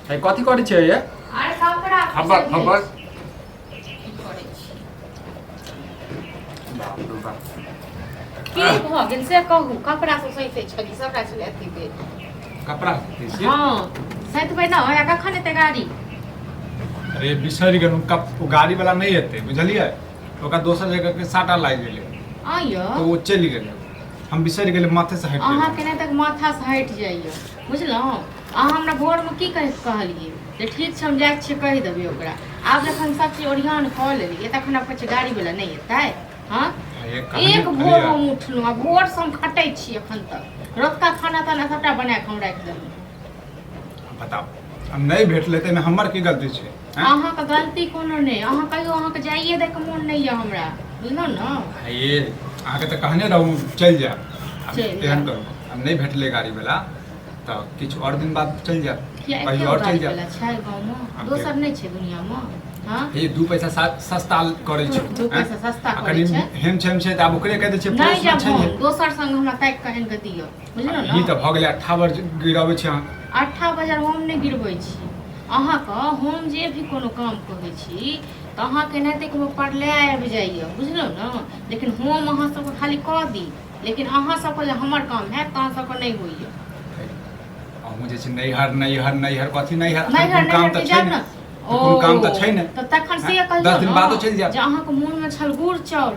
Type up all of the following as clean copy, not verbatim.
कथी करै छै ये अरे कपड़ा खबर खबर बाप रे बाप की भ गेल से कहू कपड़ा सब सहिते छली सबटा छले अथी पे कपड़ा दै छी हां सहितबै न या कखन एते गाड़ी अरे बिसरि गेलहुँ ओ गाड़ी वाला नहीं एतै बुझलियै ओकरा दोसर जगह के साटा लागि गेलै आइयो तो वो चलि गेलै हम बिसरि गेलै माथे से हटि अहाँ गेलै केने तक माथा से हटि जाइए बुझलहुँ अहाँ हमरा भोरमे की कहलियै जे ठीक छै हम जाइ छियै कहि देबै ओकरा आब जखन सब चीज ओरियान कऽ लेलियै तखन आब कहै गाड़ी वाला नहीं एतै हाँ एक भोर हम उठलहुँ आ भोर से हम खटै छी एखन तक रौतका खाना ताना सबटा बना कऽ हम राखि देलहुँ बताओ हम नहीं भेटलै तैमे हमर की गलती छै अहाँके गलती कोनो नहीं अहाँ कहियो अहाँके जाइए दै के मोन नहीं है हमरा बुझलहुँ ने ये अहाँके तऽ कहने रहू चलि जायब एहन करू हम नहीं भेटलै गाड़ी वाला तऽ किछु और दिन बाद चलि जायब कहियो और चलि जायब छै गाँवमे दोसर नहीं छै दुनियामे हाँ हे दू पैसा सस्ता करै छै दू पैसा सस्ता करै छै हेम छेम छै तऽ आब ओकरे कहि दै छै नहीं जब हम दोसर संग हमरा ताकि कऽ आनि कऽ दियौ बुझलहुँ ने ई तऽ भऽ गेलै 58 बार गिराबै छै अहाँ 8 बजे हम नहीं गिरबै छी अहाँके हम जे भी कोनो काम कहै छी तऽ अहाँके एनाहिते कोनो पढ़ले आबि जाइए बुझलहुँ ने लेकिन हम अहाँ सबके खाली कह दी लेकिन अहाँ सबके जे हमर काम हैत तऽ अहाँ सबके नहीं होइए हम जे छै नैहर नैहर नैहर कथी नैहर नैहर काम तऽ छै ने कोनो काम तऽ छै ने तऽ तखन से कहियौ 10 दिन बादो चलि जायब जे अहाँके मोनमे छल गुड़ चाउर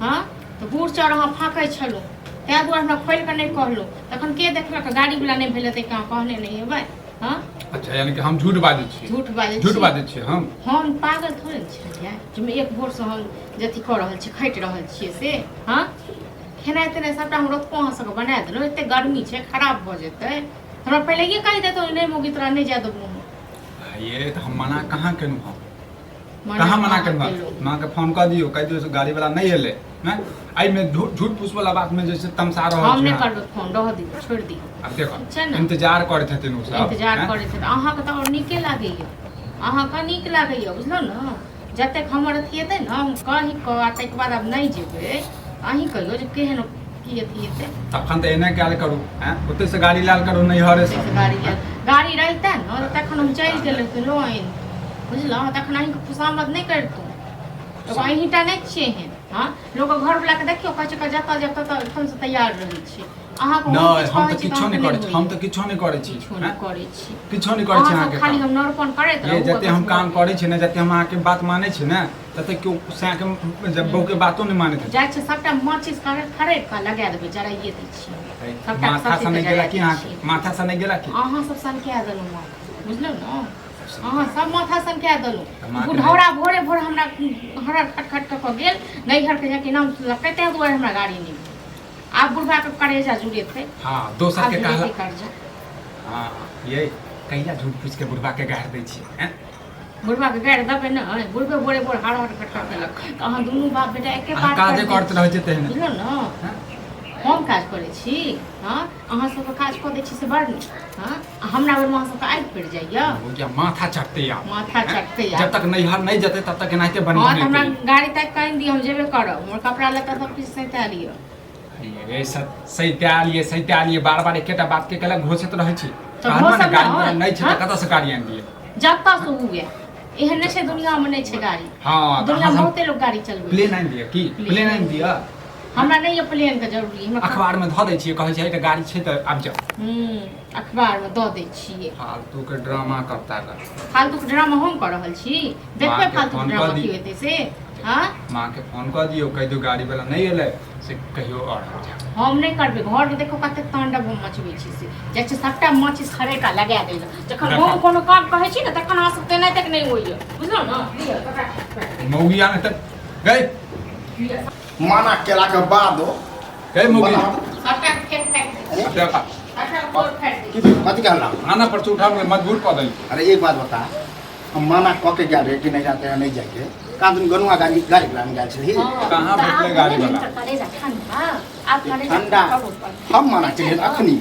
हाँ तऽ गुड़ चाउर अहाँ फाँकै छलहुँ ताहि दुआरे हमरा खोलि कऽ नहीं कहलहुँ तखन के देखलक गाड़ी वाला नहीं भेलै तऽ कहाँ कहने नहीं हेबै हाँ अच्छा यानी कि हम झूठ बाजै छी झूठ बाजै छी हम पागल थोड़े छियै जे एक भोर से हम जथी कऽ रहल छी खटि रहल छियै से हाँ खेनाइ तेनाइ सबटा हम रोतको अहाँ सबके बना देलहुँ एते गर्मी छै खराब भऽ जेतै हमरा पहिले ये कहि देतौ नहीं मोगी तोरा नहीं जाय देबौ ये तो हम मना कहाँ केलहुँ हम कहाँ मना केलहुँ माँ के फोन कर दियो कह दियो गाड़ी वाला नहीं एले हैं आई में झूठ फूस वाला बात में जैसे तमसा रहल हम नहीं करबै फोन रह दी छोड़ दी अब देखो इंतजार करैत हेथिन उ सब इंतजार करैत हेथिन अहाँके तऽ और नीके लागैए अहाँके नीक लागैए बुझलहुँ ने जतेक हमर अथी हेतै ने हम कहि कऽ आ ताहिके बाद आब नहीं जेबै अहीं कहियौ जे केहन की अथी हेतै तखन तऽ एना कयल करू हैं ओते से गाड़ी लाल करू नैहरे से गाड़ी रहितै ने तखन हम चलि गेल रहितहुँ बुझलहुँ तखन अहीँके खुशामद नहीं करितहुँ एगो अहीँटा नहीं छियै एहन हाँ लोक घरवला के देखियौ कहै छै जतऽ जतऽ तऽ एखन से तैयार रहै छै अहाँके हम तऽ किछो नहीं करै छी हम तऽ किछो नहीं करै छी किछो नहीं करै छी अहाँके खाली हम नरपन करैत रहू जते हम काम करै छी ने जते हम अहाँके बात मानै छी ने तते क्यों साके जब बहू के बातो नहीं मानैत जाइ छै सबटा माचिस खरीद कऽ लगा देबै जराइए दै छियै माथा से नहीं गेला कि अहाँके माथा से नहीं गेला कि अहाँ सब सनका देलहुँ बुझलहुँ ने अहाँ सब माथा सनका देलहुँ बुढ़ौरा भोरे भोर हमरा हरा खटखट कऽ गेल नैहर के जाके नाम सुनलकै ताहि दुआरे हमरा गाड़ी नहीं आप बुढ़वा के करेजा जुड़ेते हां दोसर के कहला हां ये कहिया झूठ पूछ के बुढ़वा के गाड़ दै छी हैं बुढ़वा के गाड़ देबै न बुढ़वे भोरे भोर हरा खटखट देलक तऽ अहाँ दुनू बाप बेटा एके बात काजे करते रहै छै तेहन बुझलहुँ ने हम काज करै छी हाँ अहाँ सबके काज कऽ दै छी से बड़ हाँ हमरा बेर अहाँ सबके आगि पड़ि जाइए हो गया माथा चटते या माथा चटते या जब तक नैहर नहीं जते तब तक एनाहिते बन हां हमरा गाड़ी तक कहि दी हम जेबे करब हमर कपड़ा लत्ता सब किछ सैता लियो ये सैता लिए बार-बार एकेटा बात के कला घोषित रहै छी कहना गाड़ी नहीं छै त कतऽ से गाड़ी आनि दिए जत्ता से हुए एहन नहीं छै दुनिया में नहीं छै गाड़ी हां दुनिया में बहुते लोग गाड़ी चलबै प्लेन आनि दिए की प्लेन आनि दिए हमरा नहीं ये प्लेन के जरूरी हमरा अखबार में ध दै छियै कहै छै त गाड़ी छै त आब जाओ अखबार में द दै छियै फालतू के ड्रामा करता कर फालतू के ड्रामा हम कर रहल छी देखबै फालतू के ड्रामा की होतै से हां मां के फोन कर दियो कह दियो गाड़ी वाला नहीं एले से कहियो और हम नहीं करबै घर में देखो कते तांडव हम मचबै छी से जे छै सबटा माचिस खरेका लगा दै जखन हम कोनो काम कहै छी ने तखन अहाँ सब तेना तक नहीं होइए बुझलौ न मौगिया ने त गई माना केला के बाद गई मौगी सबटा फेंक देखा कथी कहला आना पर से उठा के मजबूर कर दई अरे एक बात बता हम माना कह के गया रे कि नहीं जाते हैं नहीं जाके का दिन गनुआ गाड़ी में गया छली कहां भेटले गाड़ी वाला ठंडा हम माना चलिए अखनी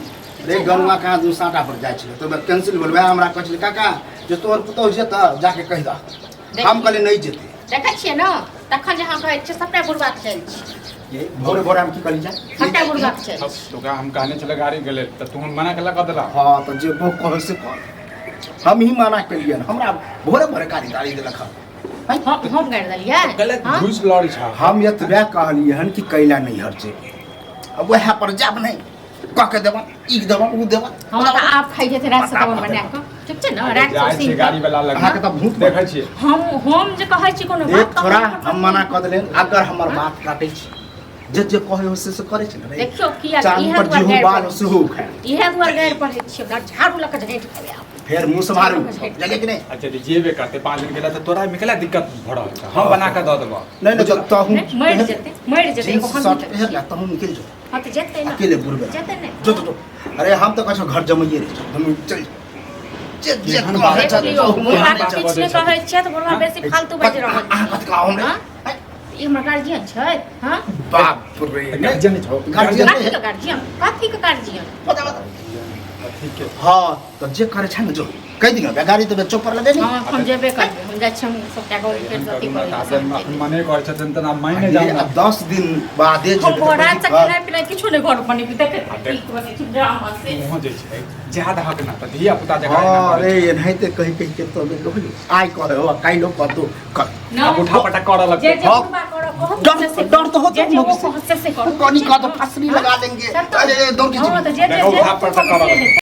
रे गनुआ कहाँ दू साटा पर जाय छले तो कैंसिल बोल वह हमरा कहले काका जे तोर पुतौ जे त जाके कह द हम कहले नहीं जेते देखै छियै न तखन जे अहाँ कहै छियै सबटा बुढ़वा के चल छी ये भोरे भोरे हम की करी जा सबटा बुढ़वा के चल तो का हम कहने चले गाड़ी गेले त तू मना केला क देला हां तो जे वो कह से हम ही मना केलिए हमरा भोरे भोरे गाड़ी देलक हम गाड़ी देलिए गलत घूस लड़ी छा हम एतबे कहलिए हन कि कैला नहीं हर छै अब वह पर जाब नहीं कह के देबा ई देबा उ देबा हम त आप खाइ जेते रात से तवन बना के ठीक छै न रात जाय से छै गाड़ी वाला लग अहाँ के त भूत देखै छियै हम जे कहै छी कोनो एक बात थोड़ा हम मना क देलिए अगर हमर बात काटै छी जे कहै हो से करे छै न देखियो किया चांद इहे पर जेहू बाल सेहो खाए इहे दुआर गैर पढ़ै छियै घर झाड़ू लक झैट देबै आप फिर मुंह से मारू लगे कि नहीं अच्छा जेबे करते 5 दिन गेला त तोरा में केला दिक्कत भ रहल छै हम बना के द देबो नहीं नहीं जब तो हूं मर जेते जींस शर्ट पहन ला तो हम निकल जो हां त जेते न अकेले बुरबे जेते न जो अरे हम तो कहछो घर जमइए रे हम चल जे देख लियो मोरा के किछ ने कहै छै त बोलवा बेसी फालतू बाज रहल अहाँ कत का हम ई हमर गार्जियन छै हां बाप रे गार्जियन छौ गार्जियन काथी के गार्जियन बता ठीक है हां तो जे करे छै न जो कह दियो गाड़ी तो चौपर लगे नहीं हां हम जेबे करबे हम जाय छी हम सबटा गाड़ी के जति अपन मने कर छथन त महीने जाऊ ना 10 दिन बादे हम बोरा से खाना पीना किछु ने घर बनी देखे ठीक बने छी ड्रामा से हो जे छै ज्यादा हक ना त धिया पुता जगह हां अरे एनाहिते कहि के तो कहली आइ कहे हो काइलो कतो कर अब उठा पटा कर लग जे बुबा करो डर तो होता जे वो से करो कनी का तो फसली लगा देंगे अरे दौड़ के हां तो जे उठा पटा कर